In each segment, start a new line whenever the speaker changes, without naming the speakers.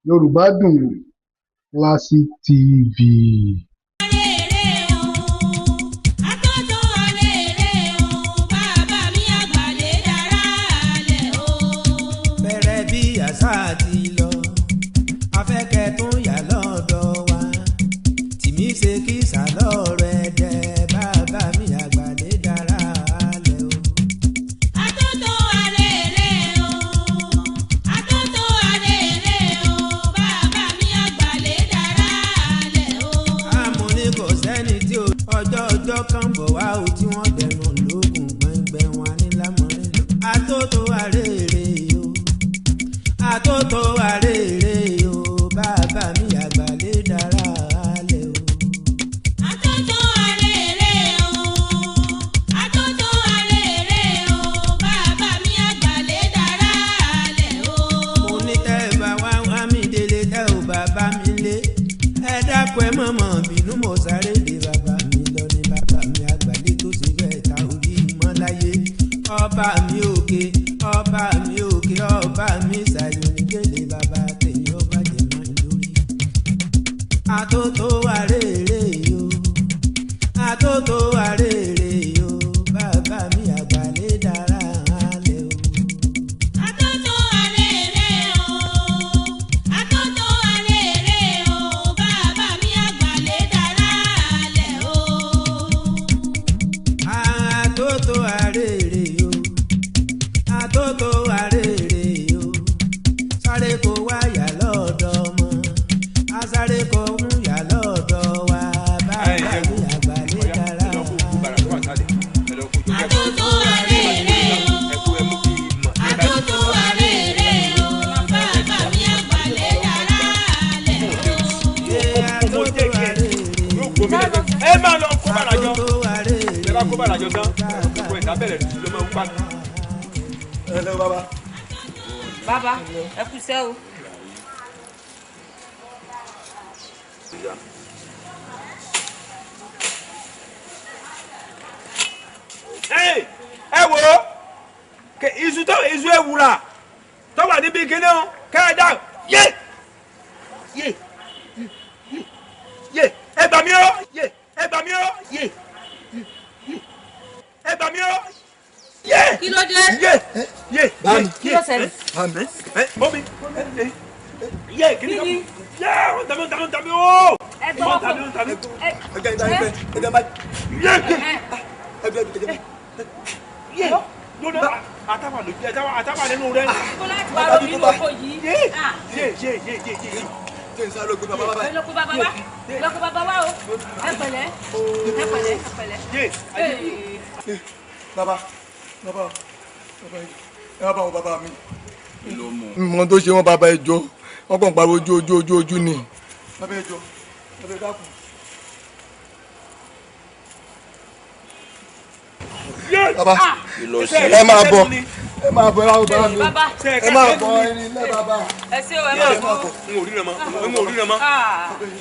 Yorùbá Dùn Classic TV.
Bẹ̀rẹ̀ bí àṣà ti lọ afẹ́kẹ́ tó yà lọ́dọ̀ wa tìmí ṣe kí sàlọ́ọ̀rọ̀ ẹ̀dẹ̀ bàbá mi àgbàlè dára alẹ́ o.
Àtótó arére o, àtótó arére o, bàbá mi àgbàlè dára alẹ́ o.
Àmúni kò sẹ́ni tí ọjọ́ kan bọ̀ wá o tí wọ́n dẹnu lókun gbẹ̀ngbẹ̀ wọn ní lámọ̀rin lọ. Àtótó arére o, àtótó arére o, bàbá mi àgbàlè dára alẹ́ o.
Àtótó arére o, àtótó arére o, bàbá mi àgbàlè dára alẹ́ o.
Mo ní tẹ́ ẹ bá wá mi délé tẹ́ ò bàbá mi lé ẹ dákun ẹ mọ̀mọ́ bínú mo sáré dé bàbá mi lọ ní bàbá mi àgbàlè tó ṣe bẹ́ẹ̀ ta orí mọ́ láyé ọba mi òkè ọba mi òkè ọba mi ṣàyò nígbèlè bàbá tèyí ọba jẹ mọ́ lórí. Àtótó arére o, àtótó arére o, bàbá mi àgbàlè dára alẹ́ o.
Àtótó arére o, àtótó arére o, bàbá mi àgbàlè dára alẹ́ o.
Àtótó arére o, àtótó arére o, sáré kó wá yà lọ́dọ̀ ọmọ asáré kó ń yà lọ́dọ̀ wa bàbá mi àgbàlè dára.
Àtótó arére o, àtótó arére o, bàbá mi àgbàlè dára alẹ́ o.
Àtótó arére
ẹ máa lọ kó bàràjọ
àtótó arére
ẹ bá kó bàràjọ tán gbogbo ìta bẹ̀rẹ̀ ló máa ń pa.
ẹ lọ bàbá.
Bàbá ẹ kú iṣẹ́ o.
ẹ wò ó iṣu ewùrà tó wà níbi kíní o kẹ́ẹ̀dá yé yé yé ẹ gbà mí o yé ẹ gbà mí o yé ẹ gbà mí o yé.
Kí ló dé?
yé yé
Báàmì.
Kí ló ṣẹlẹ̀?
Àmín.
mọ́mi yé kíní kan yé ó tàbí o.
Ẹ gbọ́
tàbí tàbí
Ẹgbẹ́ ìgbà ẹgbẹ́ bá
yé
ẹgbẹ́
yé lónà àtàwà nínú rẹ.
kó láti wá lóbi inú oko yìí.
yé yé yé yé yé yé.
tí n sá ló gbé bàbá bàbá.
Ẹ lọ kó bàbá wá. Lọ kó bàbá wá o. Ẹ pẹ̀lẹ́. Ẹ pẹ̀lẹ́. Ẹ pẹ̀lẹ́.
yé
Ee.
Bàbá bàbá bàbá ẹ bá wọn bàbá mi. Mọ tó ṣe wọn bàbá ẹjọ́ wọn kàn pariwo ojú ni. Bàbá ẹjọ́ bàbá ẹ dákun. Bàbá ẹ máa bọ̀ ẹ máa bọ̀ ẹ máa bọ̀ bàbá mi
Bàbá.
ẹ máa bọ̀ ẹni lẹ́ bàbá.
Ẹ ṣé o ẹ máa bọ̀.
n ò ríran mọ́ n ò ríran mọ́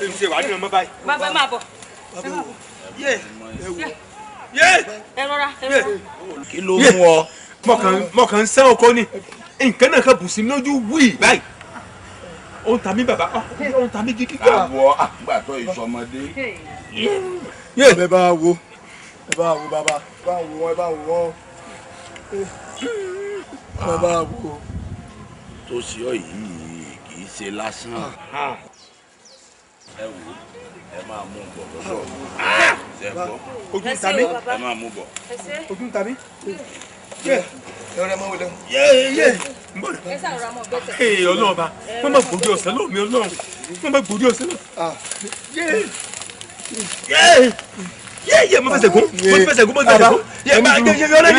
n ṣe wà á ríran mọ́ báyìí.
Bàbá ẹ máa bọ̀.
yé yé
Ẹ rọra. Ẹ rọra.
kí ló mú ọ. mọ̀kàn ń sẹ́ ọkọ ni nǹkan náà kan bù sí lójú wíì báyìí. ó ń ta mí bàbá ó ń ta mí kíkí.
àwọ̀ àgbàtọ̀ ìsọmọdé.
yé ẹ bá wo bàbá ẹ bá wo wọn ẹ bá wo wọn ẹ bá wo.
tó ṣe ọ yìí kì í ṣe lásán. ẹ wò ẹ máa mú bọ̀ lọ́dọ̀ ṣe gbọ́.
ojú ń ta mí
ẹ máa mú bọ̀.
ojú ń ta mí.
yé ẹ rẹ mọ wọlé.
yé
Ẹ ṣàrọ̀ra mọ̀ bẹ́tẹ̀.
ee ọlọ́run ba wọ́n máa gbòdì ọ̀sẹ̀ lómi ọlọ́run wọ́n máa gbòdì ọ̀sẹ̀ lómi. yé mo fẹsẹ̀ gún mo fẹsẹ̀ gún yé máa gbé yé ọlọ́run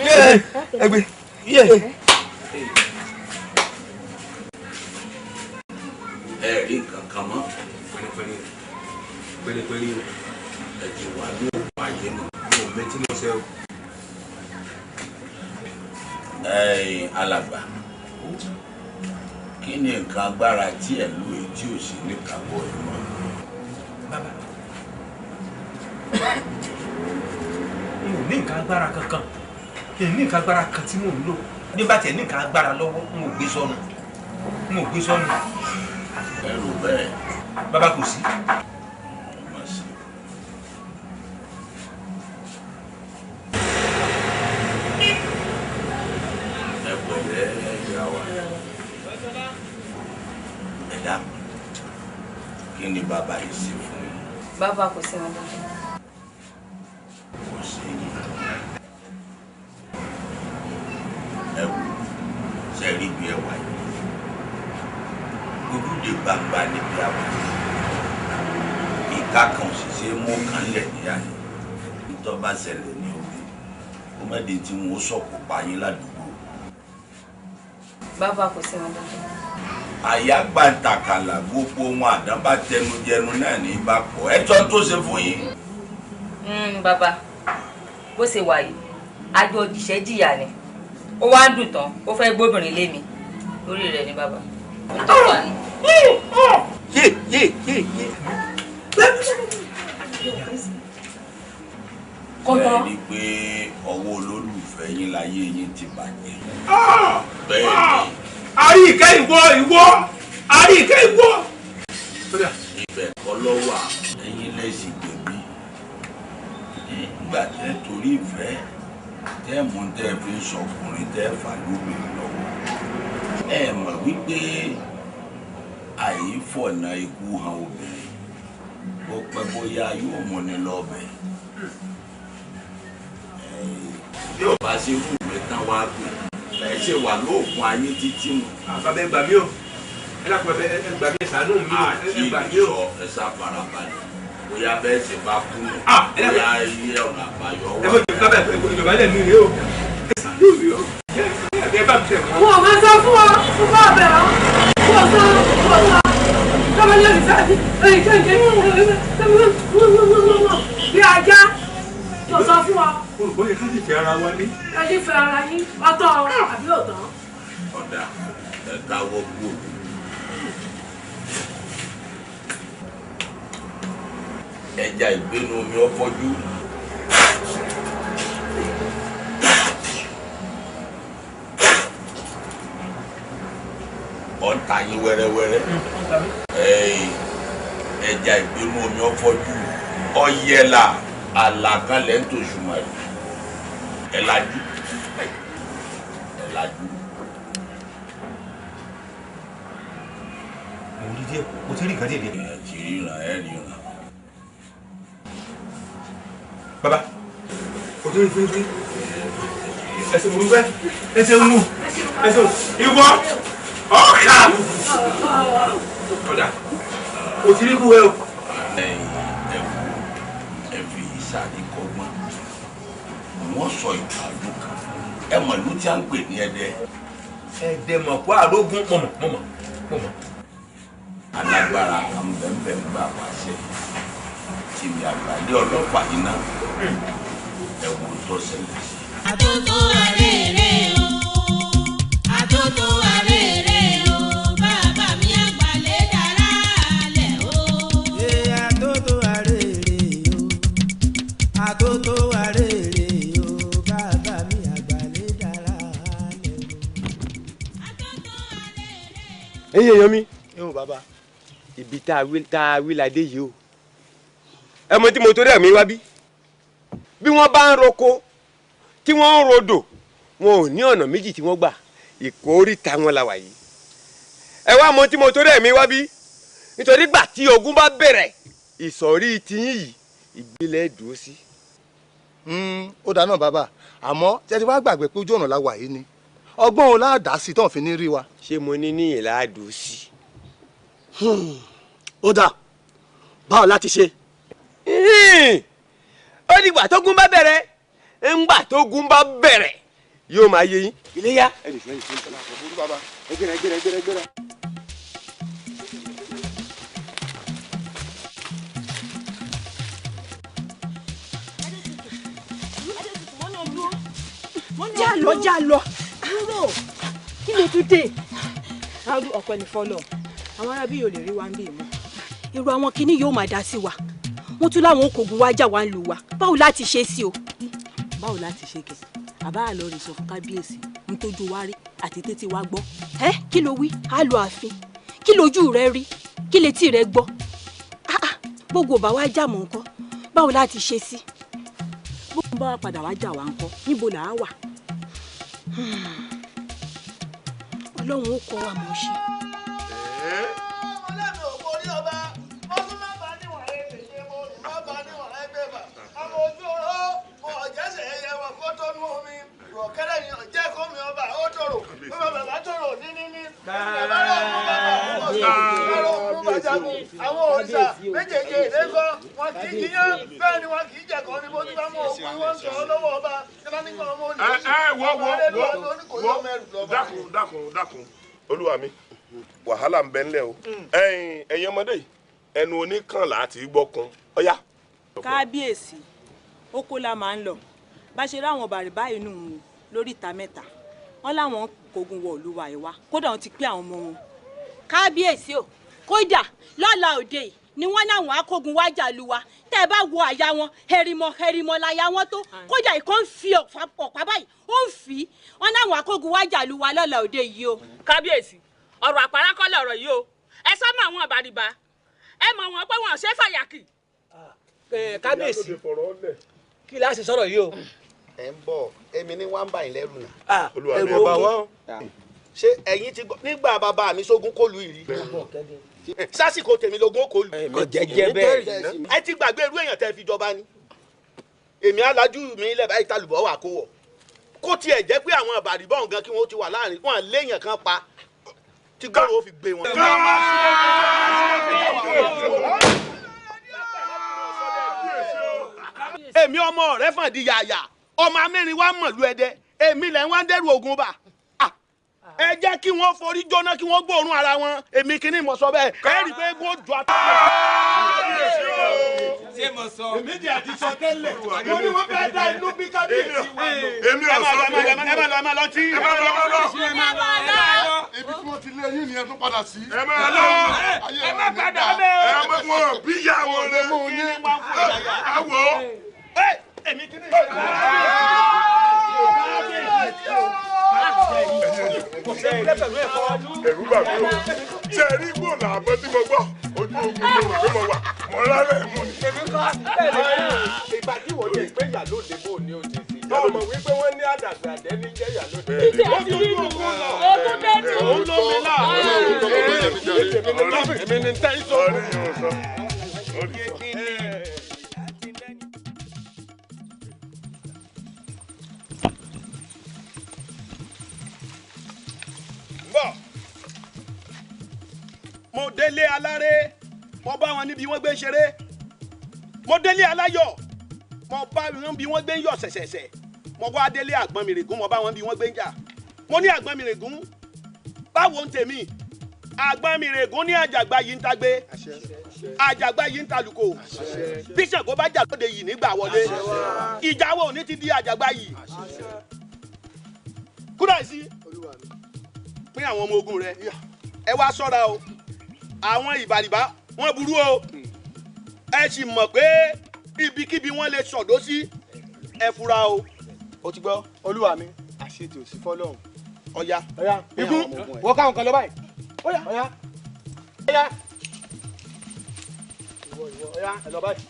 yé
ẹgbẹ́
yé.
ẹ rí nǹkan kan mọ́.
pẹ̀lẹ́pẹ̀lẹ́
ẹ ti wà ní òkú ayé nù.
o mẹtí mo ṣe o.
alàgbà kí ni nǹkan agbára tí ẹ lò èyí tí ò sí ní kábọ̀ ẹ̀ mọ́.
bàbá n ò ní nǹkan agbára kankan n ní nǹkan agbára kan tí mò ń lò nígbà tí ẹ ní nǹkan agbára lọ́wọ́ n ò gbé sọnù mo gbé sọ́nù.
ẹrù bẹ́ẹ̀.
bàbá kò sí.
ọmọ sí. ẹ pẹ̀lẹ́ ẹ̀yà wa. ẹ dákun kí ni bàbá yìí ṣe fún yín.
bàbá kò sí wọn lọ́dọ̀.
kò sí yìí. ẹ wò ṣe rí bí ẹ wà yìí. ojúde gbangba níbi àwọn ìka kan òṣìṣẹ́ mú kan lẹ̀ níyà ni nítorí bá ṣẹlẹ̀ ní orí ó mẹ́de tí wọ́n sọ̀kò pa yín ládùúgbò.
bàbá kò sí wọn lọ́dọ̀.
àyàgbàǹtàkàlà gbogbo ohun àdánbà tẹnujẹnu náà ní bá pọ̀ ẹjọ́ tó ṣe fún yín.
bàbá bó ṣe wà yìí àjọ òjìṣẹ́ jìyà ni ó wá ń dùn tán ó fẹ́ gbóbìnrin lé mi lórí rẹ̀ ni bàbá.
Bẹ́ẹ̀ ni pé ọwọ́ olólùfẹ́ yín láyé yín ti bàjẹ́. Bẹ́ẹ̀ ni.
àrí ìkẹ́ ìwọ àrí ìkẹ́ ìwọ.
Ibẹ̀ kọ́ ló wà ẹ̀yin lẹ́sìn gbèbí. Nígbà tẹ́ torí ìfẹ́ tẹ́ mú tẹ́ fi ń sọkùnrin tẹ́ fà lómi lọ́wọ́. Ẹ mọ̀ wípé àyífọ̀nà ikú han obìnrin bó pẹ́ bóyá yóò múni lọ́bẹ̀. Yóò bá ṣe irú ìwé tán wá pè ẹ ṣe wà lóògùn ayé títí mu.
bàbá ẹ gbà mí o ẹ dàpọ̀ ẹ gbà mí ṣàánú mi o ẹ gbà mí o.
ẹ sá farabalẹ̀ bóyá bẹ́ẹ̀ ṣe bá kú nù
ẹ dàpọ̀
bóyá iye ọ̀nà àbáyọ
ẹ
wà.
bọ́ bàbá ìjọba lẹ̀ mí rè o ẹ ṣàánú mi o ẹ bá mi tẹ̀ wọ́n.
wọn ò máa sọ fún ọ fún bá ọbẹ̀ ọ fún ọ̀sán fún ọ̀sán tọ́mọ ní òrìṣà àti ẹ̀yìn kéńké bí ajá tó sọ fún ọ.
olùkọ́ yẹ ká sì fẹ́ ara wa ní.
ẹ ní fẹ́ ara yín ọ̀tọ̀ àbí òtán.
ọ̀dà ẹ káwọ́ kú o. ẹja ìgbénu omi ọfọjú. ọ̀ǹtà yín wẹ́rẹ́wẹ́rẹ́. ẹja ìgbénu omi ọfọjú ọ̀yẹ̀là àlàkalẹ̀ ń tòṣùmọ̀ ẹ̀ ẹ̀ lajú ẹ̀ lajú.
mo rí díẹ̀ mo ti rí nǹkan díẹ̀ díẹ̀.
ẹ̀ ti ríran ẹ̀ ríran.
bàbá o tó rí fún ẹsẹ̀ mo dúpẹ́ ẹsẹ̀ ń mú ẹsẹ̀ ìwọ ọ̀kà ọ̀dà o ti rí kú ẹ o.
ẹ̀fì ìsàdíkọ́gbọ́n wọ́n sọ ìtàlù kan ẹ mọ̀ ìlú tí a ń pè ní Ẹdẹ.
Ẹdẹ mọ̀ kó àrógún mọ̀mọ̀.
alágbára kan bẹ́ẹ̀ ń gbà wáṣẹ tìmí àgbàdé ọlọ́pàá yìí náà ẹ̀wọ̀n tó ṣẹlẹ̀ sí.
Àtótó arére o, àtótó arére o, bàbá mi àgbàlẹ̀ dára lẹ̀ o.
Àtótó arére o, àtótó arére o, bàbá mi àgbàlẹ̀ dára lẹ̀ o.
ẹ̀yin èèyàn mi
ẹ̀hún bàbá.
ibi tá a wí ládé yìí o ẹ mọ̀ tí mo torí ẹ̀mí wá bí wọ́n bá ń roko tí wọ́n ń rodò wọn ò ní ọ̀nà méjì tí wọ́n gbà ìkóríta wọn la wà yìí ẹ wá mọ̀ tí mo torí ẹ̀mí wá bí nítorí gbà tí ogun bá bẹ̀rẹ̀ ìsọ̀rí tiyín yìí ìgbélé dúró sí.
ó dáná bàbá àmọ́ tí ẹ ti wá gbàgbé pé ojú ọ̀nà la wà yìí ni ọgbọ́n wo láàdá sí tán fi ní rí wa.
ṣé mo ní níyìn láàdùn sí.
ó dà báwo láti ṣe.
ó dìgbà tógun bá bẹ̀rẹ̀ ńgbà tógun bá bẹ̀rẹ̀ yóò máa yé yín. iléyá ẹgbẹ̀rẹ̀.
já lọ kí ló tún dé.
Ráúdù ọ̀pẹ ní fọ́lọ̀ àwọn arábí yóò lè rí wa ń bí mọ́.
èrò àwọn kinní yóò máa dá sí wa wọ́n tún láwọn okòògùn wájà wá ń lù wá báwo láti ṣe sí o.
báwo láti ṣe kẹ àbá àlọ rè sọ fún kábíyèsí ń tójú wá rí. àti tètè wá gbọ́ kí ló wí á lọ ààfin kí lójú rẹ rí kí létí rẹ gbọ́ gbogbo bá wá jà mọ́ nǹkan báwo láti ṣe sí gbogbo bá wá padà wá jà wá nǹkan níbo là á wà ọlọ́run ó kọ́ wa mọ̀ ṣe.
ọlọ́run ò borí ọba wọ́n tún má bá níwọ̀n rẹ̀ tèṣe mo rò má bá níwọ̀n rẹ̀ gbẹ̀bà ọmọ ojú oró mo ọ̀jẹ̀sẹ̀ ẹyẹ wọn kó tó nú omi rọ̀kẹ́rẹ́ ni ọ̀jẹ́ kó mi ọba ó tòrò bàbá bàbá tòrò ní bàbá rẹ̀ ọ̀hún bàbá ọ̀hún bàjágun àwọn òrìṣà méjèèjì ìdẹ́kọ̀ wọn kì í jiyàn bẹ́ẹ̀ ni wọn kì í jẹ̀kọ́ ní bó ti bá mọ̀ òkú wọn sọ lọ́wọ́ ọba kíláníkà ọmọ
wo dákun olúwa mi wàhálà ń bẹ ńlẹ̀ o ẹ̀yin ọmọdé yìí ẹnu oníkànlá àti gbọ́kun ọ̀yá.
kábíyèsí oko la máa ń lọ bá ṣe ráwọn bàrìbá inú lórí ìta mẹ́ta wọn láwọn kógun wọ olúwa ẹ̀ wá kódà wọn ti pé àwọn ọmọ wọn.
kábíyèsí o kódà lọ́la òde yìí ni wọ́n láwọn akógun wájà lu wa tẹ́ ẹ bá wo àyà wọn hẹrìmọ̀ láyà wọn tó kódà ìkọ́ ń fi ọ̀pá báyìí ó ń fi wọn láwọn akógun wájà lu wa lọ́la òde yìí o.
kábíyèsí ọ̀rọ̀ àpárá kọ́ lọ̀rọ̀ yìí o ẹ sọ́mọ àwọn àbàrìbà ẹ mọ̀ wọn pé wọn ò ṣe é fàyàkì.
kábíyèsí kí la ṣe sọ̀rọ̀ yìí o.
ẹ ń bọ̀ èmi ní wá ń bà yín lẹ́rù náà.
ẹrù ọba wa.
ṣé ẹ̀yin ti gbọ́ nígbà bàbá mi sógun kọlù ìrì sásìkò tèmi lógún kọlù.
kò jẹ́jẹ́ bẹ́ẹ̀.
ẹ ti gbàgbé irú èèyàn tẹ́ fi jọba ni èmi alájú mi ilẹ̀ báyìí tálùbọ̀ wà kó wọ̀ kó tiẹ̀ jẹ́ pé àwọn àbàrìbọ̀ nǹkan kí wọ́n ti wà láàrin wọn léèyàn kan pa tí gbọ́dọ̀ ó fi gbé wọn. èmi ọmọ rẹ fàn di yàyà ọmọ amẹ́rin wa mọ̀lú ẹdẹ èmi lẹ́ ń wá ń dẹ́rù ogun bá ẹ jẹ́ kí wọ́n forí jóná kí wọ́n gbóòórùn ara wọn èmi kìíní mọ̀ sọ bẹ́ẹ̀ ẹ rí i pé kó jọ àtọ́.
ṣé mo sọ
èmi di àti sọ tẹ́lẹ̀
mo ní wọ́n fẹ́ dá inú bí kábíyèsí wa.
èmi ò sọ pé
ẹ máa lọ tí.
ẹ máa lọ.
ibi tí wọ́n ti lé yín ni ẹ tún padà sí.
ẹ máa lọ.
ẹ má padà bẹ́ẹ̀.
ẹ má wọ bí ìyá wọn lé. àwọ̀.
èmi kìíní.
ẹ̀rù bà mí o ṣe rí igbó làbọ̀ tí mo gbọ́ ojú ogun ló wà pé mo wà mọ́ lálẹ́ mú ni.
èmi kọ́ ìgbà tí wọ́n jẹ́ ìpé ìyàlóde bò ní òjì sí i ọmọ wípé wọ́n ní àdàgbà àdẹ́ ní jẹ́ ìyàlóde.
ìjẹ́ ti rí nù ó tún dẹ́nu.
ó ń lómi náà èmi ní tẹ́ ìṣòro.
mo délé aláré mo bá wọn níbi wọ́n gbé ń ṣeré mo délé aláyọ̀ mo bá wọn bí wọ́n gbé ń yọ̀ ṣẹ̀ṣẹ̀ṣẹ̀ mo wá délé àgbọnmìrègún mo bá wọn bí wọ́n gbé ń jà mo ní àgbọnmìrègún báwo ń tèmi àgbọnmìrègún ní àjàgbá yìí ń tagbé àjàgbá yìí ń talùkò bí Ṣàngó bá jà lóde yìí nígbà wọlé ìjà wo ní ti di àjàgbá yìí kúrò sí pín àwọn ọmọ ogun rẹ ẹ wá ṣọ́ra o àwọn ìbàrìbá wọ́n burú o ẹ sì mọ̀ pé ibikíbi wọ́n lè sọ̀dọ̀ sí ẹ fura o.
o ti gbọ́ olúwa mi àṣetì ò sí fọ́lọ́hún.
ọ̀ya
igun wọ́n káwọn kan lọ báyìí. ọ̀ya ọ̀ya ẹ lọ báyìí.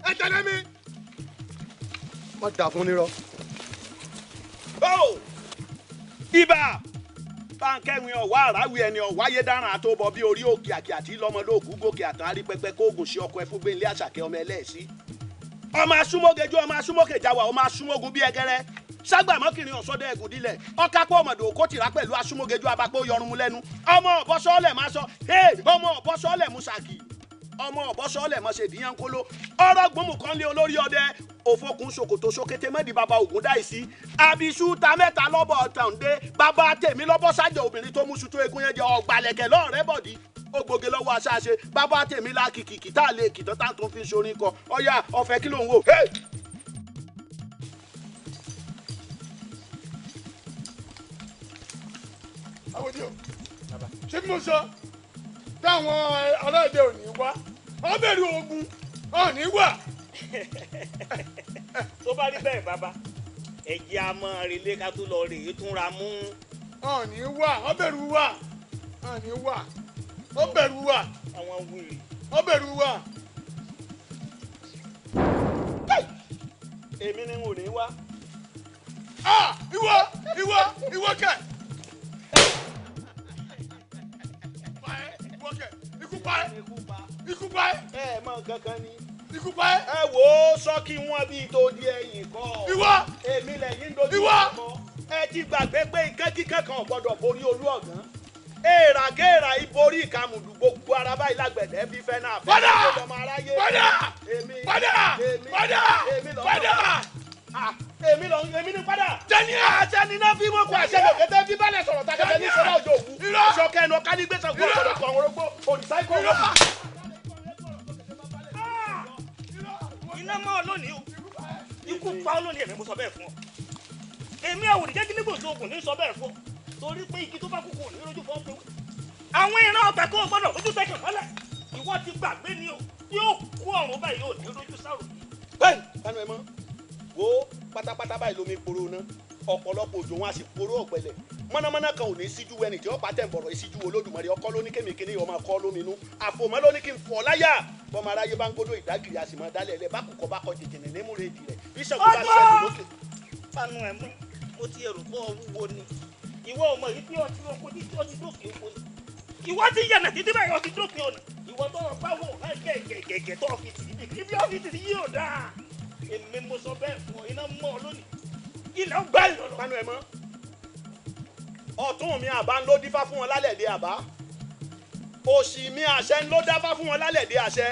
ẹ tẹ̀lé mi.
wọ́n dà fún nírọ́.
ibà báńkẹ́rin ọ̀wá àráwí ẹni ọ̀wáyé dáràn àtòbọ̀ bí orí òkè àkè àti lọ́mọlóògùn gòkè àtàn àrípẹpẹ kóògùn sí ọkọ̀ ẹ̀fúgbé ilé àṣàkẹ́ ọmọ ẹlẹ́ẹ̀sí ọmọ asúmọ́gẹjú ọmọ asúmọ́kẹjáwà ọmọ asúmọ́gun bí ẹgẹrẹ ságbàmọ́kìnrin ọ̀sọ́dẹ ẹ̀gùn dílẹ̀ ọ̀kápọ̀ ọmọdé òkó tìrá pẹ̀lú asúmọ́gẹjú abapọ̀ yọrùn mu lẹ́nu ọmọ ọ̀bọ́sọ́ọ̀lẹ̀ máa sọ ọmọ ọ̀bọ́sọ́ọ̀lẹ̀ musaki ọmọ ọ̀bọ́sọ́ọ̀lẹ̀ mọ̀ ṣe díyàn kóló ọ̀rọ̀ gbọ́mù kan lé olórí ọdẹ òfokùn ṣòkòtò ṣókété mẹ́ẹ̀dì bàbá ògùn dáìsí àbíṣú ta mẹ́ta lọ́bọ̀ ọ̀tàǹdé bàbá tèmi lọ́bọ̀ sájà obìnrin tó mú ṣùtò egun yẹn jẹ ọ̀gbàlẹ̀kẹ̀ lọ́ọ̀rẹ́ bọ̀dí ògbóge lọ́wọ́ aṣáṣe bàbá tèmi la kìkìkì tá a lè kìtọ́ tá a tún fi ṣorin kọ ọ̀yà ọ̀fẹ́ kí ló ń wò.
ṣé kí mo sọ táwọn aláìdẹ ò ní wá wọn bẹ̀rù ogun ò ní wà
tó bá rí bẹ́ẹ̀ bàbá ẹ̀jẹ̀ a máa relé ká tó lọ rèé túnra mú.
ọ̀nì wà ó bẹ̀rù wà ọ̀nì wà ó bẹ̀rù wà
àwọn wèrè
ó bẹ̀rù wà.
èmi ni n ò ní wá.
ìwọ kẹ. ikú pa ẹ́.
ẹ mọ kankan ni.
ikú pa ẹ́.
ẹ wò ó sọ kí wọn bí tó di ẹ̀yìn kọ.
ìwọ.
èmi lẹ́yìn dojú ọmọ. ẹ ti gbàgbé pé ìkẹ́kíkẹ́ kan gbọ́dọ̀ borí olú ọ̀gán. èèràkéèrà ìborí ìkàmùdù gbogbo ara báyìí lágbẹ̀dẹ bí fẹ́ náà.
padà èmi ni padà.
jẹ́ni àṣẹ ni náà fi mọ́ kó àṣẹ lòkètè bí balẹ̀ sọ̀rọ̀ tàkàtà ní sọ́dọ̀ òjò òwú. ìṣọ̀kẹ́ ẹnu ọ̀ká ní gbèsè gbọ́dọ̀ gbọ́dọ̀ kọ̀ ọ̀rọ̀ gbó òrìṣà ikọ̀ wọ́n. iná mọ́ ọ lónìí o ikú pa ọ lónìí èmi mo sọ bẹ́ẹ̀ fún ọ. èmi àwòrán jẹ́ kí ní gbòòsò oògùn ní sọ bẹ́ẹ̀ fún ọ torí pé igi tó bá kúkú ò ní lójú fọ́ pé àwọn ìran ọ̀tẹ̀ kó o gbọ́dọ̀ ojú tẹ̀kẹ̀ mọ́lẹ̀ ìwọ ti gbàgbé ni o yóò kú ọ̀run báyìí yóò ní lójú sáró. bẹ́ẹ̀ kánú ẹ mọ́ wo pátápátá báyìí lómi poro ná ọ̀pọ̀lọpọ̀ òjò wọn a sì poro ọ̀gbẹ̀lẹ̀ mọ̀nàmọ́ná kan ò ní síjú ẹni tí ó pa tẹ̀m̀bọ̀rọ̀ ìsíjú Olódùmarè ọkọ ló ní kémìkéní ọmọ akọ lóminú àfòmọ́ ló ní kí n fọ́ láyà bọ́mọ aráyé bá ń gbódò ìdágìrì a sì máa dálẹ̀ ẹlẹ́ bákùkọ bá kọ jìjìnì ní múrèdì rẹ̀ bíṣọ̀kù bá ṣẹ́gun lókè. panu ẹ̀ mú mo ti ẹ̀rù bọ́ wúwo ni ìwọ ọmọ yìí tí ọtí oko tí ọtí dókè oko ni ìwọ ti yànnà títí báyìí ọtí dókè ọ̀nà ìwọ tó rọ báwo gẹ̀gẹ̀gẹ̀ tó fi tì í bí ọ́fíìsì yìí ò dáa èmi mo sọ bẹ́ẹ̀ fún ọ iná mọ́ ọ lónìí ilẹ̀ gbá ìlọ́lọ́. panu ẹ̀ mọ́ ọ̀tún mi àbá ń ló dífá fún wọn lálẹ́ dé àbá òsì mi àṣẹ ń ló dáfá fún wọn lálẹ́ dé àṣẹ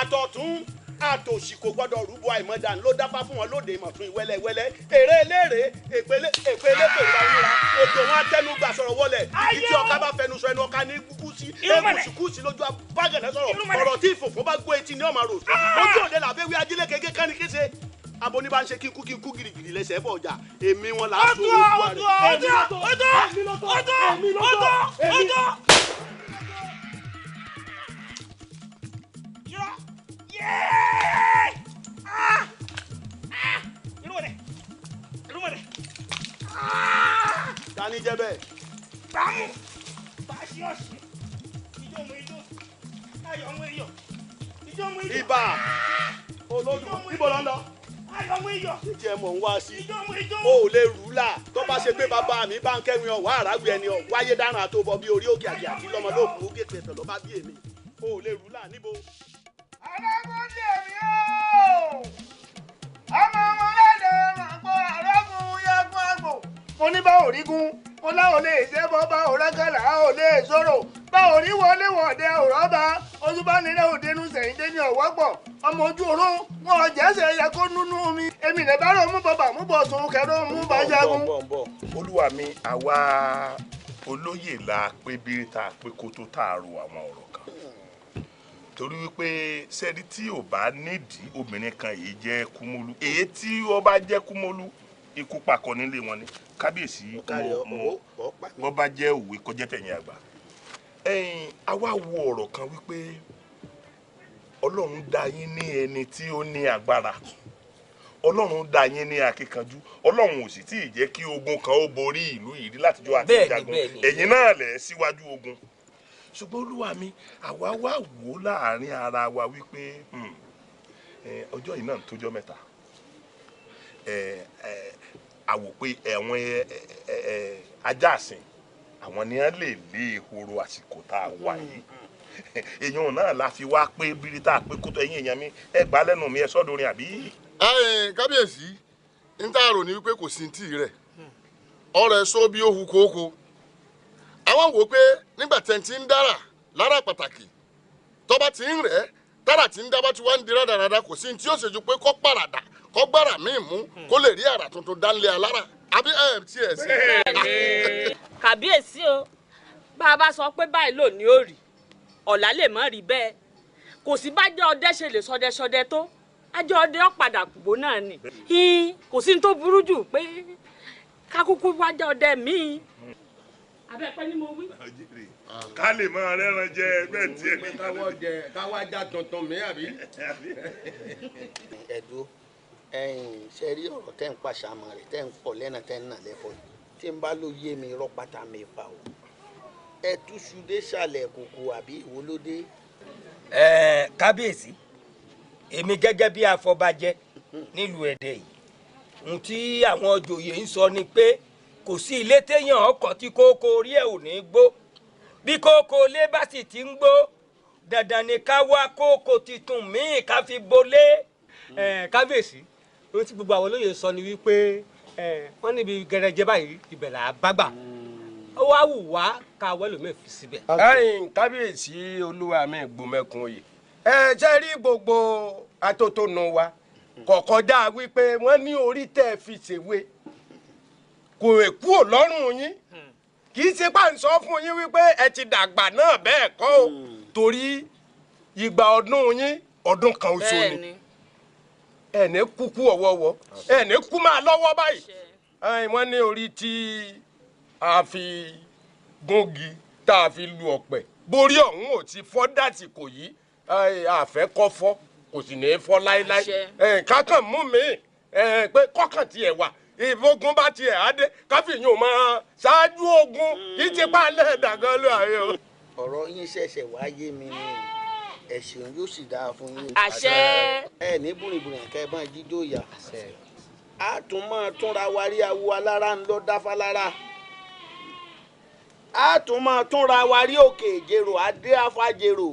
àtọ̀tún àtòsì kò gbọ́dọ̀ rúbọ àìmọ̀dà ló dáfá fún wọn lóde ìmọ̀tún ìwẹ́lẹ́wẹ́lẹ́ èrè eléèrè èpèlé pèrè ìlànà òjò wọn atẹnugbà sọ̀rọ̀ wọlé títí ọ̀ká bá fẹnu sọ ẹnu ọ̀ká ní kúkúsí èmùsùkúsí lójú abágẹ̀nẹ́ sọ̀rọ̀ ọ̀rọ̀ tí ìfòfò bá gbọ́ etí ní ọ̀mà rò ojú òde làbẹ́wí ajílẹ̀ kékeré kání kése aboni bá ń ṣe kíkú girigiri lẹ́sẹ̀ bọ̀ ọjà èmi wọn là á so olùkọ́ rẹ̀ tani jẹ bẹ́ẹ̀. bámu báṣí ọ̀sẹ̀ ìjọ mu ijó ayọ̀ mu iyọ̀ ìjọ mu ijó.
ibà olódùn ibo ló ń lọ.
ayọ̀ mu iyọ̀.
títí ẹ mọ̀ ń wá sí.
ìjọ mu ijó.
o ò lè rú là tó bá ṣe pé bàbá mi bá ń kẹ́rin ọ̀wá àràwì ẹni ọ̀ wáyé dáná tó bọ bí orí òkè àjẹ àti lọ́mọ lóògùn ó gèpè ẹ̀tọ̀ ló bá bí èmi o ò lè rú là níbo.
alágbóńdé mi ó ọmọ ọmọlẹ́dẹ̀ màgbọ́ àrọ́gùn yẹgùn àgbò. mo ní bá òrígun mo láwọn lè ṣe bọ́ bá òrákàlà ò lè sọ̀rọ̀ bá òrí wọlé wọ̀dẹ òrọ́bà ojúbánirẹ́ òdenu sẹ̀yìndé ní ọ̀wọ́pọ̀ ọmọ ojú oró wọn ọ̀jẹ̀sẹ̀ yẹ kó nínú mi èmi lè bá rò mú bàbá mú bọ̀ sùn kẹrọ mú bá jagun.
olúwa mi àwa olóyè la pé bí ta pé kó tó tààrò àwọn ọ̀rọ̀ kan torí wípé sẹ́ni tí ò bá nídìí obìnrin kan èyí jẹ́ kúmọ́lú èyí tí ó bá jẹ́ kúmọ́lú ikú pakọ nílé wọn ni kábíyèsí wọ́n bá jẹ́ òwe kọjá tẹ̀yìn àgbà àwa wo ọ̀rọ̀ kan wípé ọlọ́run dá yín ní ẹni tí ó ní agbára ọlọ́run dá yín ní akíkanjú ọlọ́run ò sì tí ì jẹ́ kí ogun kan ó borí ìlú yìí látijọ́ àti ìjagun ẹ̀yin náà lẹ̀ síwájú ogun ṣùgbọ́n olúwa mi àwa wá wò láàrin ara wa wípé ọjọ́ yìí náà ń tójọ́ mẹ́ta àwò pé ẹ̀wọ̀n ajá àsìn àwọn ni wọ́n lè lé ehoro àsìkò tá a wà yìí èèyàn náà la fi wá pé bíríta pé kótó ẹ̀yin èèyàn mi ẹ gbà lẹ́nu mi ẹ sọ́dọ̀rin àbí.
kábíyèsí ń tá a rò ní wípé kò sí tí rẹ̀ ọ̀rọ̀ ẹ̀ sọ bí ó hu kókó àwọn wò pé nígbà tẹ̀ ń ti ń dára lára pàtàkì tọ́ba ti ń rẹ̀ tára ti ń dábàá tí wọ́n ń di rádaràda kò sí tí ó ṣe ju pé kọ́ pàràdà kọ́ gbára míì mú kó lè rí àrà tuntun dánlé alára àbí tiẹ̀ sí.
kàbíyèsí o bá a bá sọ pé báyìí lónìí ò rí ọ̀la lè má rí bẹ́ẹ̀ kò sí bá jẹ́ ọdẹ ṣe lè sọdẹ tó ajọ́ ọdẹ ọ̀padà kùbó náà ni kò sí ní tó burú jù pé kákúkú wá jẹ́ ọdẹ míì. abẹ́pẹ́ ni mo wí.
ká lè máa rẹ́ran jẹ ẹgbẹ́ tí
káwá já tuntun mi àbí.
ẹ̀dùn
ṣe rí ọ̀rọ̀ tẹ́ ń pàṣàmọ́ rẹ̀ tẹ́ ń pọ̀ lẹ́nà tẹ́ ń nà lẹ́fọ̀ tí ń bá ló yé mi irọ́ pátá mi pa o ẹ túṣu dé sàlẹ̀ kòkò àbí ìwo ló dé.
kábíyèsí èmi gẹ́gẹ́ bí afọbajẹ nílùú Ẹdẹ yìí ohun tí àwọn òjòyè ń sọ ni pé kò sí ilé téèyàn ọkọ̀ tí kókó orí ẹ̀ ò ní gbó bí kókó ilé bá sì ti ń gbó dandan ni ká wá kókó titun míì ká fi bolé.
kábíyèsí ohun tí gbogbo àwọn olóyè sọ ni wípé wọ́n níbi gẹrẹjẹ báyìí ibẹ̀ là á bá gbà ó wá wù wá ká wẹ́lòmíì fi síbẹ̀.
kábíyèsí olúwa mi gbòmẹ̀kùn oyè ṣe rí gbogbo atótónu wa kọ̀kọ́dá wípé wọ́n ní orí tẹ́ fi ṣèwé kò èkú ò lọ́rùn yín kì í ṣe bá ń sọ fún yín wípé ẹ ti dàgbà náà bẹ́ẹ̀ kọ́ o torí ìgbà ọdún yín ọdún kan oṣù ni ẹ̀ní kúkú ọ̀wọ́wọ́ ẹ̀ní kú máa lọ́wọ́ báyìí wọ́n ní orí tí a fi gúngi tá a fi lu ọ̀pẹ borí ọ̀hún ò ti fọ́ dàtí kò yí àfẹ́ kọ́ fọ́ kò sì ní í fọ́ láéláé kákan mú mi pé kọ́kàn tiẹ̀ wà ìfowópamọ́ bá tiẹ̀ á dé káfíyàn máa ṣáájú ogun kì í ti pa alẹ́ dàgán ló ààrẹ o.
ọ̀rọ̀ yín ṣẹ̀ṣẹ̀ wá yé mi ni ẹ̀sìn yóò sì dáa fún yín.
àṣẹ.
ẹ ní bùrìbùrì kẹ́ ẹ máa jíjó ìyá. a tún máa túnra wa rí awo alára ń lọ dáfá lára. a tún máa túnra wa rí òkè ìjèrò adé afájèrò.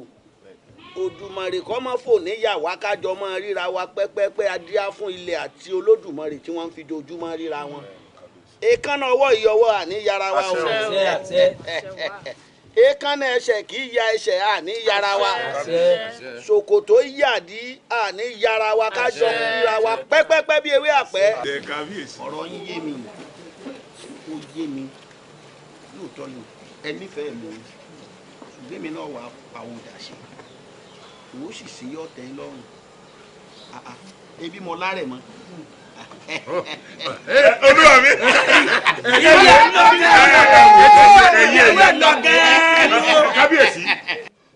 Òdùmarè kọ́ mọ́ fò níyàwó kájọ mọ́ ríra wa pẹ́pẹ́pẹ́ adíá fún ilẹ̀ àti Olódùmarè tí wọ́n ń fi dojúmọ́ ríra wọn. èékánná ọwọ́ ìyọwọ́ àní yára wa o. èékánná ẹsẹ̀ kì í ya ẹsẹ̀ àní yára wa. ṣòkòtò yàdí àní yára wa kájọ ríra wa pẹ́pẹ́pẹ́ bí ewé àpẹ́. ọ̀rọ̀ yín yé mi ó yé mi lóòótọ́ ni ẹ nífẹ̀ẹ́ mi ṣùgbọ́n mi náà wà àwòdà ṣe wo sì sí ọ̀tẹ̀ ń lọ́rùn ebi mo lárẹ̀ mọ́.
olúwa mi. kábíyèsí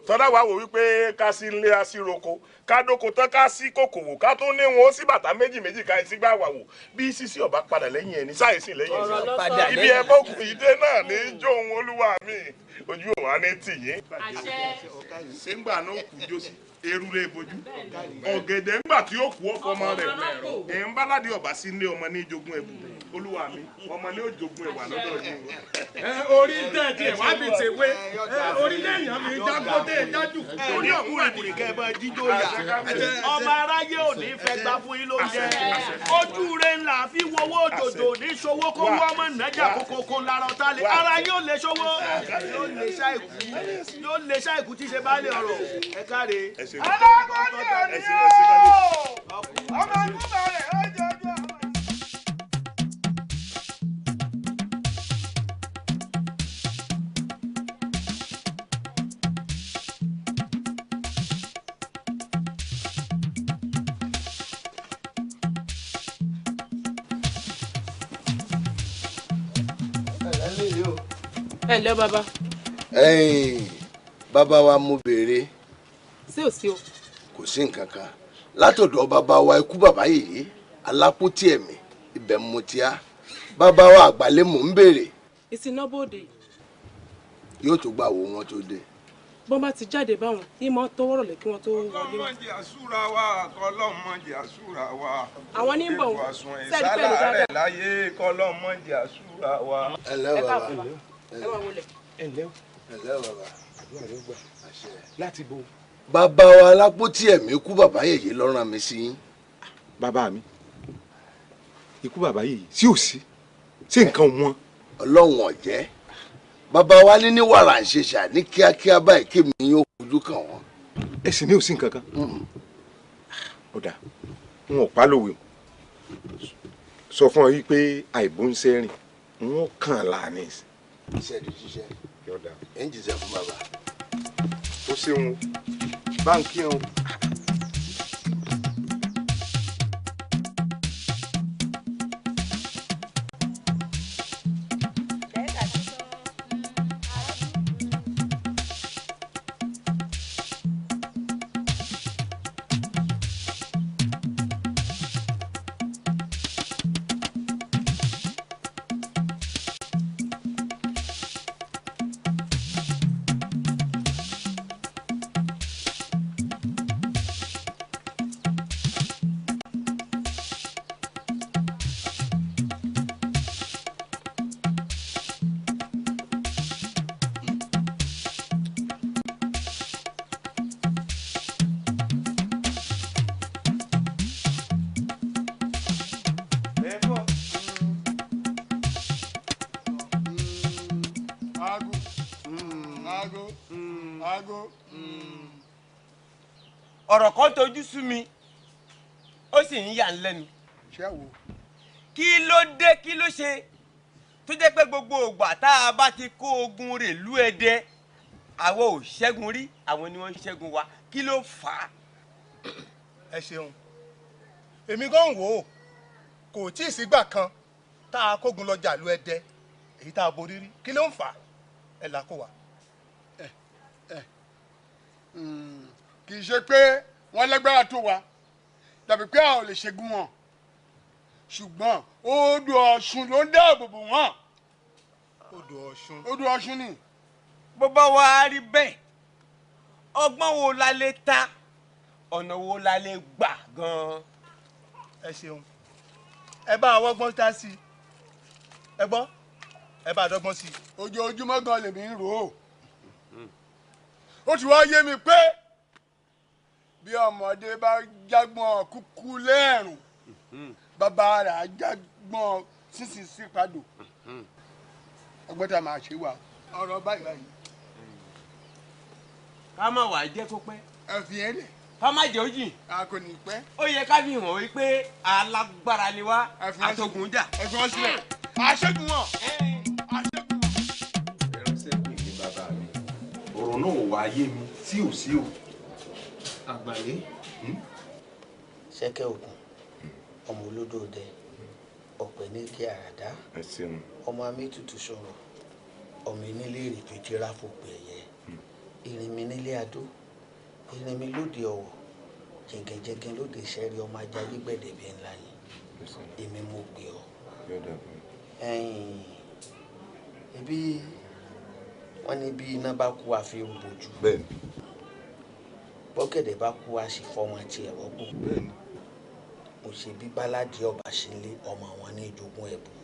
tọ́lá wa wò wípé ká sí ilé asíroko ká dóko tán ká sí kòkòwò ká tún ní wọn ó sí bàtà méjì ká sí gbà wà wò bí sísí ọba padà lẹ́yìn ẹni sáyẹ̀sì lẹ́yìn ẹni ibi ẹ̀fọ́ ìdè náà ní í jó ohun olúwa mi ojú òun á ní tì yín. ṣé ń gbà náà kú jó sí erúlé bojú ọ̀gẹ̀dẹ̀ ńgbà tí ó kú ọkọ ọmọ rẹ̀ ẹ̀ ń bá ládé ọ̀bà sí ilé ọmọ ní ìjogún ẹ̀bù olúwa mi ọmọ ní òjogún ẹ̀wà lọ́dọ̀ yìí.
orí dẹ́ẹ̀tì ẹ̀ wá bí tèwé orí lẹ́yìn mi jágbóté jájú
orí ọ̀hún ìbùrì kẹ́ ẹ bá jíjó yà ọba aráyé ò ní fẹ́ gbá fún yín lóúnjẹ ojú rẹ̀ ńlá fi wọ́wọ́ òjòjò ní ṣòwò kó wọ́n ọmọ ìnájà kókó lára ọ̀tá lè ara yóò lè ṣòwò yóò lè ṣàìkú tí ṣe bá lè ọ̀rọ̀ ẹ káre.
alágbọ́dé òní o ọmọ ọdún rẹ̀ ó jọjú ọmọ.
ẹ ǹlẹ́ bàbá.
bàbá wa mo béèrè.
sí ò sí o.
kò sí nǹkan kan látọ̀dọ̀ bàbá wa ikú bàbá yìí alápótí ẹ̀mí ibẹ̀ mo ti á bàbá wa àgbàlẹ̀ mò ń béèrè.
ìsìná bòde.
yóò tó gbà wo wọn tó dé.
bọ́n bá ti jáde báwọn yìí máa ń tọwọ́rọ̀ lẹ́ kí wọ́n tó wọlé.
ọlọ́mọdé àsúra wa kọlọ́mọdé àsúra wa.
àwọn ní bọ̀
sẹ́ẹ̀dì pẹ̀lú dáadáa. láyé kọlọ́mọdé àsúra wa.
ẹ lẹ́ bàbá
ẹ wà wọlé.
ẹ lẹ́ bàbá
láti bo.
bàbá wa alápótí ẹ̀mí ikú bàbá yèyé ló rán mi sí yín.
bàbá mi ikú bàbá yèyé sí ò sí sí nǹkan wọn.
ọlọ́run ọ̀jẹ́ bàbá wa ní wàrà ń ṣe ṣà ní kíákíá báyìí kí mi yóò fojú kàn wọ́n.
ẹ sì ní òsín kankan. ó dà n ò pa lówe sọ fún ọ yìí pé àìbó ń sẹ́rìn n ó kàn láàánú.
iṣẹ́ di ṣiṣẹ́ ẹ̀ ń jíṣẹ́ fún bàbá.
ó ṣeun báńkì ọ̀hún.
aago.
ọ̀rọ̀ kan tojú sú mi ó sì ń yà ń lẹ́nu.
ṣé wo.
kí ló dé kí ló ṣe tó jẹ́ pé gbogbo ògbà tá a bá ti kó ogun rèlú Ẹdẹ àwọn ò ṣẹ́gun rí àwọn ni wọ́n ń ṣẹ́gun wa kí ló fà á.
ẹ ṣeun èmi gan wò ó kò tí ì sígbà kan tá a kógun lọ jà lu Ẹdẹ èyí tá a borí rí kí ló ń fà á ẹ là kó wa.
kì í ṣe pé wọ́n lágbára tó wa tàbí pé a ò lè ṣẹ́gun wọn ṣùgbọ́n odò Ọ̀ṣun ló ń dáàbò bò wọ́n. odò Ọ̀ṣun ni.
bó bá wá rí bẹ́ẹ̀ ọgbọ́n wo la lè ta ọ̀nà wo la lè gbà gan-an.
ẹ ṣeun ẹ bá àwọn ọgbọ́n tá sí ẹ gbọ́ ẹ bá dọ́gbọ́n sí.
ojoojúmọ́ gan lèmi ń rò ó ó ti wá yé mi pé bí ọmọdé bá jágbọ́n kúkú lẹ́ẹ̀rùn bàbá rẹ̀ á jágbọ́n sísìn sípadò ọgbọ́n tá a máa ṣe wà ọ̀rọ̀ báyìí báyìí.
ká má wàá jẹ́ kó pẹ́.
ẹ fi yẹn lẹ̀.
ká má jẹ́ òjì.
a kò ní pẹ́.
ó yẹ ká fi hàn wípé alágbára ni wá àtògùn jà.
ẹ fi wọn sílẹ̀ àṣẹ́gun wọn.
ìránṣẹ́ pè ní bàbá mi ọ̀rọ̀ náà ò wá yé mi sí ò sí ò.
àgbàlẹ́ ṣẹ́kẹ́ òkun ọmọ olódò dẹ ọ̀pẹ ní kí àràdá ọmọ amẹ́tutù sọ̀rọ̀ ọmọ onílé ìrìpèjì ráfòpè ẹ̀yẹ irin mi nílé adó irin mi lóde ọ̀wọ̀ jẹ̀gẹ̀jẹ̀gẹ̀ lóde ìṣẹ́rí ọmọ ajá gbígbẹ̀dẹ̀bẹ̀ ńlá yìí èmi mo gbé ọ. Ebi wọ́n ní bí iná bá kú àfi rúbojú bọ́gẹ̀dẹ̀ bá kú a sì fọmọ àti ẹ̀rọ bò mo ṣe bí báládì ọba ṣe ń lé ọmọ àwọn ní ìjogún ẹ̀bùn.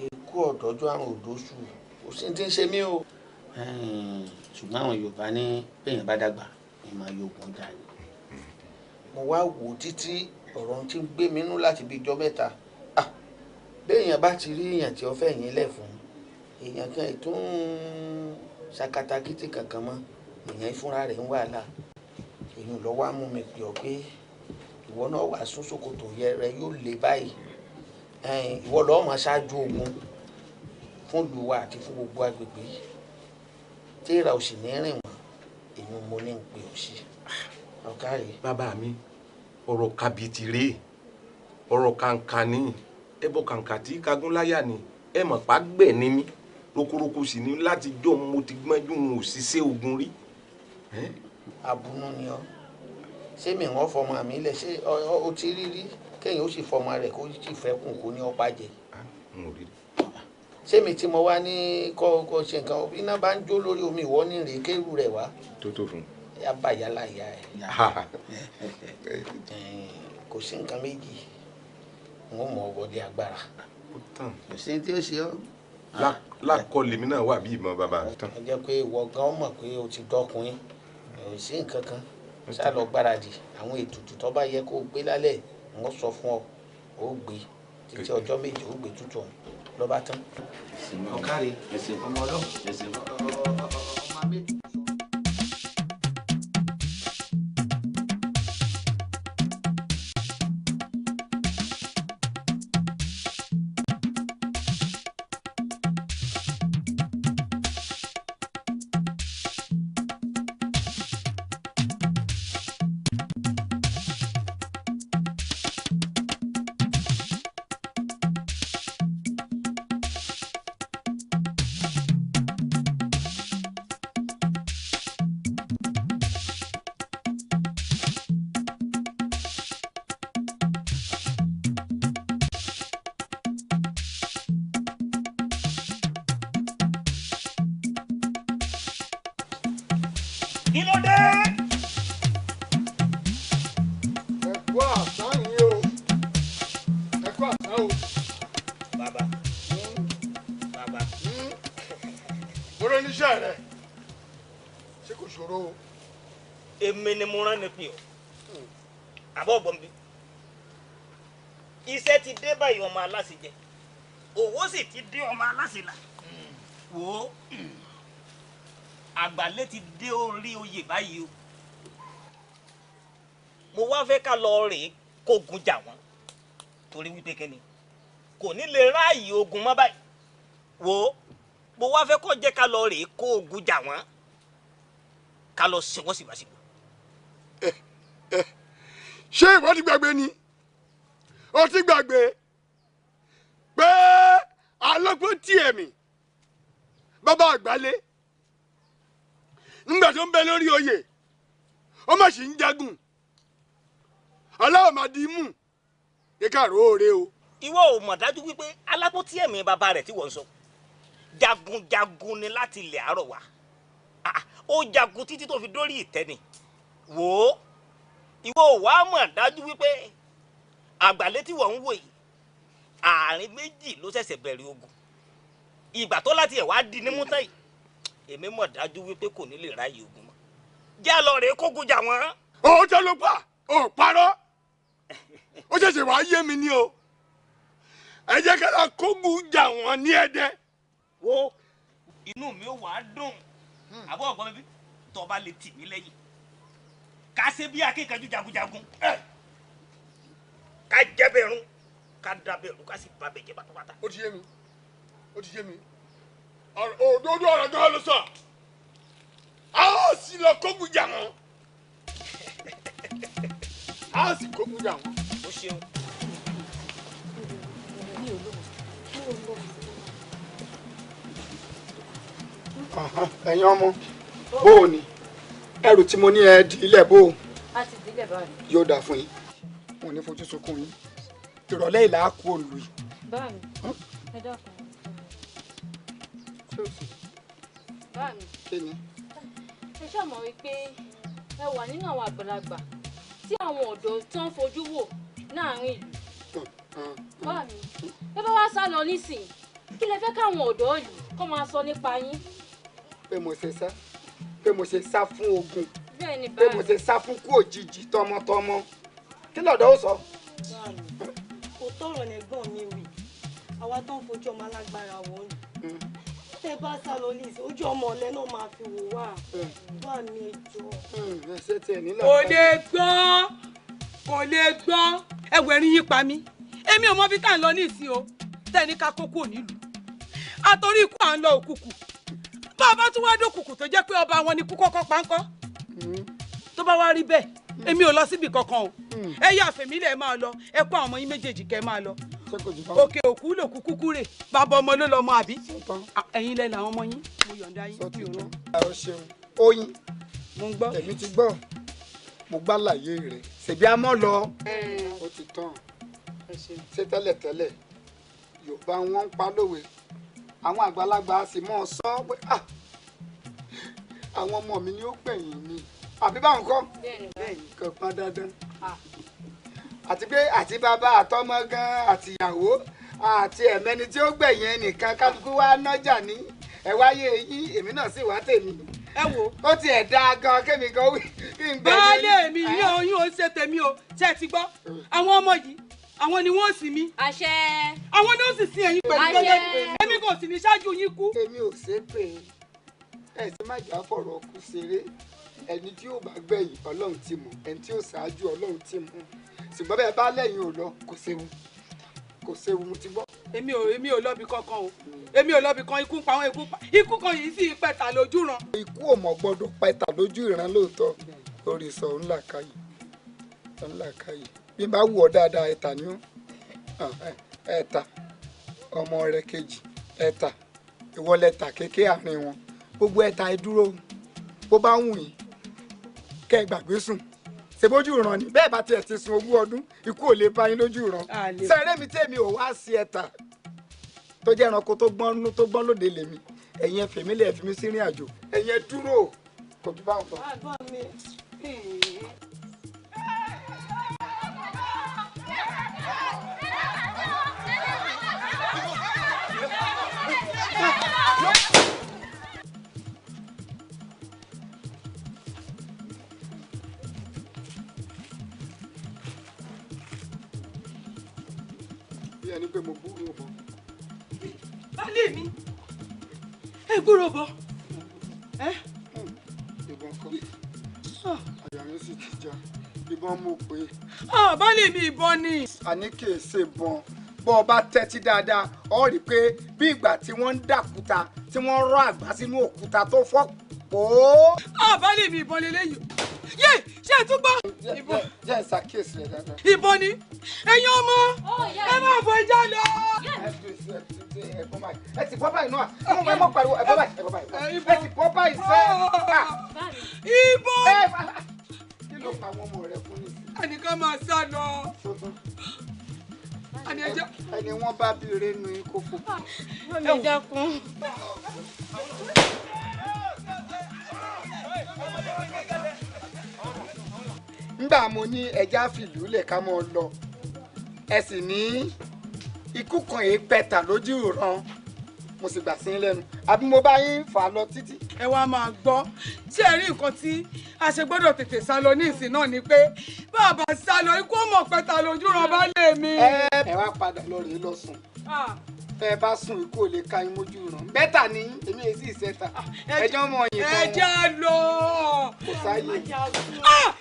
Ikú ọ̀dọ́jú àrùn òdòṣù kò sí ti ń ṣe mí o. Ṣùgbọ́n àwọn Yorùbá ní bẹ́yẹn bá dàgbà ni máa yógun jà ní. Mo wá wò títí ọ̀rọ̀ tí ń gbé mi nú láti bí ijọ́ mẹ́ta. Béèyàn bá ti rí èèyàn tí ó fẹ́ yín lẹ̀ fún èèyàn kan ètò ṣakatakítí kankan mọ́ èèyàn ìfúnra rẹ̀ ń wàhálà èèyàn lọ́wọ́ á mú mi pè ọ́ pé ìwọ náà wà sún ṣòkòtò yẹ rẹ yóò lé báyìí ìwọ lọ́ọ́ máa ṣáájú ogun fún ìlú wa àti fún gbogbo agbègbè yìí téèrà ò sì ní rìn wọ́n èèyàn mo ní ń pè ọ́ sí ọ̀gá rẹ̀.
bàbá mi ọ̀rọ̀ kàbìtì rèé ọ̀rọ̀ kàǹkà ni ẹbọ kàǹkà tí kagúnláyà ni ẹ mọ̀ pa gbẹ̀ ní mí rokoroko sì ní láti jọ mo ti gbọ́njú n ò ṣiṣẹ́ ogun rí.
àbùnú ni ọ ṣé mi wọ́n fọmọ mi lẹ̀ ṣé o ti rí rí kéèyàn ó sì fọmọ rẹ̀ kó sì fẹ́ kùn kó ní ọ̀pá jẹ. ṣé mi tí mo wá ní kọ́ ṣe nǹkan iná bá ń jó lórí omi ìwọ ní rèé kéwù rẹ̀ wá.
tó fún.
yá bá yálà ìyá ẹ̀. kò sí nǹkan méjì n ó mọ ọwọ́dé agbára. kò sí tí ó ṣe ọ́.
lákọ lèmi náà wà bí ìmọ̀ bàbá.
ẹ jẹ́ pé ìwọ gan mọ̀ pé o ti dọ́kùnrin kò sí nǹkan kan ṣá lọ gbáradì àwọn ètùtù tó bá yẹ kó o gbé lálẹ́ n ó sọ fún ọ ó gbé títí ọjọ́ méje ó gbé tútù ọ̀hún ló bá tán. ọ̀kárí ọmọ ọlọ́run ọmọ méjì.
kí ló dé.
ẹ̀kú àṣà yìí o ẹ̀kú àṣà o.
bàbá bàbá.
bóró níṣẹ́ rẹ̀ ṣé kò ṣòro o.
èmi ni mo rán ni pé ọ àbọ̀ ọ̀gbọ́n bí iṣẹ́ ti dé báyìí ọmọ aláṣẹ jẹ
òwò sì ti dé ọmọ alásìlà wò ó àgbàlẹ̀ ti dé orí oyè báyìí o mo wá fẹ́ ká lọ rèé kógun jà wọ́n torí wípé kẹ́ni kò ní lè ráàyè ogun mọ́ báyìí wò ó mo wá fẹ́ kó jẹ́ ká lọ rèé kógun jà wọ́n ká lọ ṣe wọ́n síbáṣíbò.
ṣé ìwọ ti gbàgbé ni o ti gbàgbé pé alọ́gbọ́n tiẹ̀ mi bàbá àgbálẹ̀ nígbà tó ń bẹ lórí oyè ó mà sì ń jagun aláwọ̀ máa di mú kíkà róore o.
ìwọ ò mọ̀ dájú wípé alábó tí ẹ̀mí bàbá rẹ̀ tí wọ́n ń sọ jagunjagun ni láti ilẹ̀ àárọ̀ wá ó jagun títí tó fi dórí ìtẹ́ ni wò ó ìwọ ò wá mọ̀ dájú wípé àgbàlẹ̀ tí wọ́n ń wò yìí àárín méjì ló ṣẹ̀ṣẹ̀ bẹ̀rẹ̀ ogun ìgbà tó láti ẹ̀ wá di ní mútẹ́ yìí èmi mọ̀ dájú wípé kò ní lè ráyè ogun mọ́ jẹ́ lọ rèé kógun jà wọ́n.
ó jẹ́ ló pa ó parọ́ ó ṣẹ̀ṣẹ̀ wá yé mi ní o ẹ jẹ́ ká lọ kógun jà wọ́n ní Ẹdẹ.
wo inú mi ò wá dùn àbọ̀ ọ̀gbọ́n mi bí tó bá lè tì mí lẹ́yìn ká ṣe bí akíkanjú jagunjagun ká jẹ́ bẹ̀rù ká da bẹ̀rù ká sì bá bẹ̀jẹ̀ pátápátá.
ó ti yé mi ó ti yé mi òdodo ọ̀rọ̀ gan ló sọ a ó sì lọ kógun jà wọ́n a ó sì kógun jà wọ́n.
ó ṣeun.
ẹ̀yin ọmọ bó o ní ẹrù tí mo ní ẹ di ilẹ̀ bó o
a ti dílé báyìí.
yóò dáa fún yín wọn ò ní fojú sunkún yín ìrọ̀lẹ́ ìlà á kú òòlù yìí.
báàmì ẹ dákun. báàmì
kí ni.
ẹ ṣàmọ̀ wípé ẹ wà nínú àwọn àgbàlagbà tí àwọn ọ̀dọ́ tó ń fojú wò láàrin ìlú. báàmì ẹ bá wá sá lọ nísìnyí kí lẹ fẹ́ káwọn ọ̀dọ́ yìí kó máa sọ nípa yín.
pé mo ṣe sá pé mo ṣe sá fún ogun
bẹ́ẹ̀ ni
pé mo ṣe sá fún kú òjijì tọmọtọmọ kí lọ́dọ̀ ó sọ.
kò tọrọ lẹ́gbọ́n mi wì àwa tó ń fojú ọmọ alágbára wò ni tẹ bá sá lọ ní ìsìn ojú ọmọ ọ̀lẹ náà máa fi wò wá bá mi jọ.
ṣé tiẹ̀ nílò.
kò lè gbọ́ kò lè gbọ́ ẹ̀wọ̀ ẹ̀rín yín pa mí èmi ò mọ bí tá à ń lọ ní ìsìn o tẹ́ni ká kókó nílùú àtòrí ikú à ń lọ òkùnkùn bá a bá tún wá dókùnkùn tó jẹ́ pé ọba wọn ni kú kọ́kọ́ pánkọ́ tó bá wá rí bẹ́ẹ̀ èmi ò lọ síbi kankan o ẹ yá àfẹ̀mílẹ̀ máa lọ ẹ kó àwọn ọmọ yín méjèèjì kẹ́ máa lọ òkè òkú lòkú kúkú rè bàbá ọmọ ló lọ mọ àbí ẹ̀yin lẹ làwọn ọmọ yín mo yọ̀ǹda yín bí òun.
àwọn ṣeun oyin
mo ń gbọ́.
èmi ti gbọ́ mo gbá láyé rẹ̀ ṣèbí a mọ́ lọ ó ti tán ṣé tẹ́lẹ̀tẹ́lẹ̀ Yorùbá wọn ń pa lówe àwọn àgbàlagbà sì mọ́ ọ sọ pé àwọn ọmọ mi ni ó gbẹ̀yìn mi àbí báwọn kọ́ kò pọn dandan àti pé àti bàbá àtọmọ gan àtìyàwó àti ẹ̀mẹ́ni tí ó gbẹ̀yìn ẹnìkan kálukú wá nájà ní ẹ wáyé yín èmi náà sì wá tèmi.
ẹ wo
ó tiẹ̀ dáa gan kémi gan wí kí n gbẹ̀yìn.
baálé mi yín oyún ó ń ṣe tèmi o ṣe é ti gbọ́ àwọn ọmọ yìí àwọn ni wọ́n sì mí.
àṣẹ.
àwọn ni ó sì sin ẹ̀yin pẹ̀lú gẹ́gẹ́ èmi kò sì ní ṣáájú yín kú.
èmi ò ṣe pé ẹ sì má jà fọ̀rọ̀ kú ṣeré ẹni tí yóò bá gbẹ̀yìn Ọlọ́run ti mọ̀ ẹni tí yóò ṣáájú Ọlọ́run ti mọ̀ ṣùgbọ́n bẹ́ẹ̀ bá lẹ́yìn ò lọ kò séwu mo ti gbọ́.
èmi ò lọ́bi kankan o èmi ò lọ́bi kan ikú pa àwọn ikú kan yìí sì pẹ̀tà lójú ran.
ikú ò mọ̀ gbọ́dọ̀ pẹ̀tà lójú ìran lóòótọ́ lórí sọ ńlá káyì bí n bá wù ọ́ dáadáa ẹ̀ta ni ó ẹ̀ta ọmọ rẹ kejì ẹ̀ta ìwọlẹ̀ta kéké àárín wọn gbogbo ẹ̀ta ẹ dúró bó bá wù yín kẹ́ ẹ gbàgbé sùn ṣèbójú ìran ni bẹ́ẹ̀ bá tiẹ̀ ti sun ogún ọdún ikú ò lè bá yín lójú ìran sẹ́rẹ́ mi tèmi ò wá sí ẹ̀ta tó jẹ́ ẹranko tó gbọ́n lóde lèmi ẹ̀yin ẹ̀fẹ̀ mi lẹ̀ fi mi sí ìrìn àjò ẹ̀yin ẹ dúró kò bí báwọn tán. bí ẹni pé mo gbúrò ọmọ
baálé mi ẹ gbúrò bọ.
ìbọn kan àyà mi sì ti já ìbọn mo pé.
baálé mi ìbọn ni.
àní kì í ṣe ìbọn bọ́ ọ bá tẹ́tí dáadáa ọ rí i pé bí ìgbà tí wọ́n ń dàkúta tí wọ́n rọ́ àgbá sínú òkúta tó fọ́ pòó.
baálé mi ìbọn lélẹ́yìí yé ṣé ẹ tún gbọ́.
ìbọn jẹ́ ìṣàkíyèsí rẹ̀ dáadáa.
ìbọn ni ẹ̀yin ọmọ ẹ máa fọ ẹja lọ.
ẹ ti bọ́ báyìí náà ẹ mọ̀ pariwo ẹ bọ́ báyìí ẹ ti bọ́ báyìí sẹ́.
ìbọn.
kí ló pa àwọn ọmọ rẹ fún mi.
ẹnìkan máa sá lọ.
ẹni wọ́n bá bí rẹ́nu kókó.
ẹ dákun.
ngbà mo ní ẹja fìlú lẹ̀ ká mọ́ ọ lọ ẹ sì ní ikú kan èé pẹ̀tà lójú ìran mo sì gbà sí lẹ́nu àbí mo bá yín fà á lọ títí.
ẹ wá máa gbọ́ tí ẹ rí nǹkan tí a ṣe gbọ́dọ̀ tètè sá lọ ní ìsìn náà ni pé bàbá sá lọ ikú ọmọ pẹ̀tà lójú ìran bá lè mi.
ẹ wá padà lọ rèé lọ sùn tẹ bá sùn ikú ò lè ka yín mójú ìran bẹ́tà ní èmi èsì ìṣẹ́ta ẹjọ́ mọ̀ yín kan.
ẹ já lọ.
kò sáyé.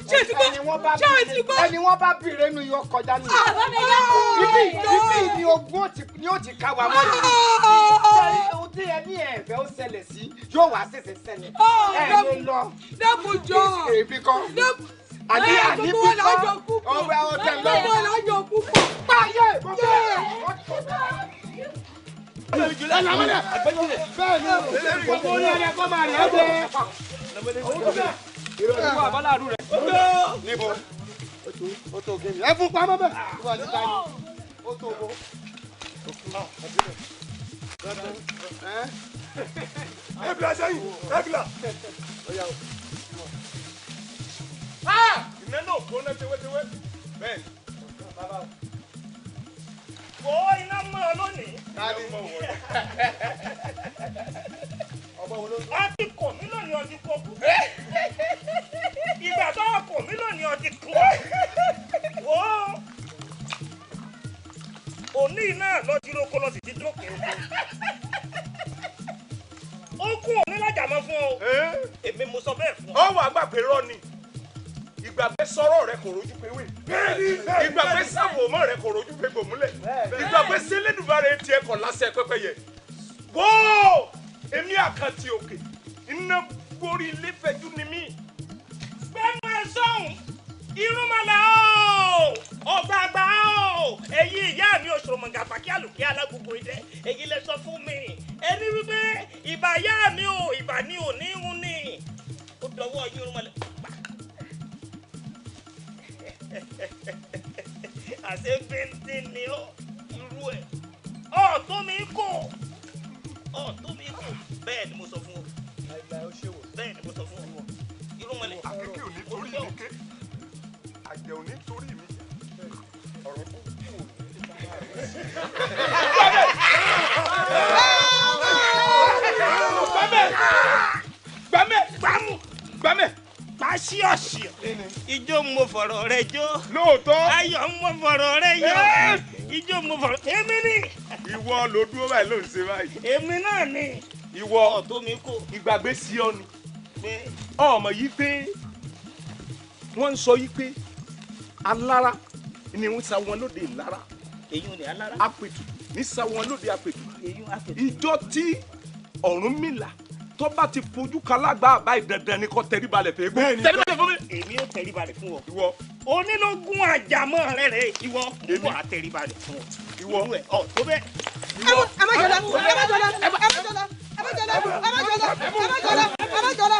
ṣé ti gbọ́ ṣé ti gbọ́.
ẹni wọ́n bá bì rẹ́nu yọ kọjá ní. ibi ni ogun ni ó ti ká wa mọ́ ní. ohun tí ẹ ní ẹ̀fẹ́ ó ṣẹlẹ̀ sí yóò wá ṣẹ̀ṣẹ̀ ṣẹlẹ̀. ẹ lè lọ.
dẹ́kun
èbí kan. àní bí kan ọ̀rẹ́ ọ̀tẹ̀ lọ́wọ́. báyé ẹ fún pamọ́ bẹ́ẹ̀ wà ní báyìí ó tó bó.
ẹ bila sẹ́yìn ẹ bila. iná náà kó ná tewétewé bẹ́ẹ̀
kó iná mọ́ ọ lónìí. a ti kọ̀ mí lónìí ọdún kó kú. ìgbà tó kọ̀ mí lónìí ọdún kú. wò ó òní náà lọ dúró kó lọ sí ti dókè oko. ó kún òní lájà mọ́ fún ọ. èmi mo sọ bẹ́ẹ̀ fún ọ.
ọ wà gbà pé rọ ni ìgbàgbé sọ̀rọ̀ rẹ kò rojú pé wé ìgbàgbé sàbòmọ́ rẹ kò rojú pé gbòmúlẹ̀ ìgbàgbé sẹ́lẹ̀dùbárẹ̀ tiẹ̀ kọ̀ lásẹ̀ pẹ́pẹ́yẹ. wó èmi àkàntì òkè iná gbórí ilé fẹ̀jú ni mí.
gbẹ́nu ẹ sọ́hùn irúnmọ̀lá o ọ̀gbàgbà o èyí ìyá mi òṣòro mọ̀gàfà kí àlùkí alágbogbo idẹ èyí lè sọ fún mi ẹni wípé ìbà ìyá mi o ìbà ni ò ní hun ni ó dọwọ́ irúnmọ̀lá. àṣẹ bẹ́ntẹ́ ni ó irú ẹ̀ ọ̀tún mi kò bẹ́ẹ̀ ni mo sọ fún ọ bẹ́ẹ̀ ni mo sọ fún ọ irúnmọ̀lẹ̀.
akéké ò ní torí mi ké àjẹ́ ò ní torí mi ọ̀rọ̀ tó kù ò ní. gbàmẹ́
pàṣíọ̀ṣì ijó mo fọ̀rọ̀ rẹ jó
lóòótọ́
ayọ̀ mo fọ̀rọ̀ rẹ yọ ijó mo fọ̀rọ̀ èmi ni.
ìwọ ló dúró báyìí ló ń ṣe báyìí.
èmi náà ni.
ìwọ
ọ̀tún mi kò.
ìgbàgbé sí ọ ni. ọmọ yìí pé wọ́n ń sọ yìí pé alára ni wọ́n sa wọn lóde ìlara.
èyí ni alára.
apètù ní sa wọn lóde apètù. ìjọ tí Ọ̀rúnmìlà tó bá ti fojú kalágbá àbá ìdandan ni kò tẹrí balẹ̀ fẹ́ gbé.
tẹrí balẹ̀ fún mi. èmi ò tẹrí balẹ̀ fún ọ.
ìwọ.
onílógún àjàmọ́ rẹ̀ ìwọ. ìwọ á tẹrí balẹ̀ fún ọ. ìwọ ọ tó bẹ́ẹ̀.
ẹ má jọlá ẹ má jọlá ẹ má jọlá ẹ má jọlá ẹ má jọlá ẹ má jọlá ẹ má jọlá.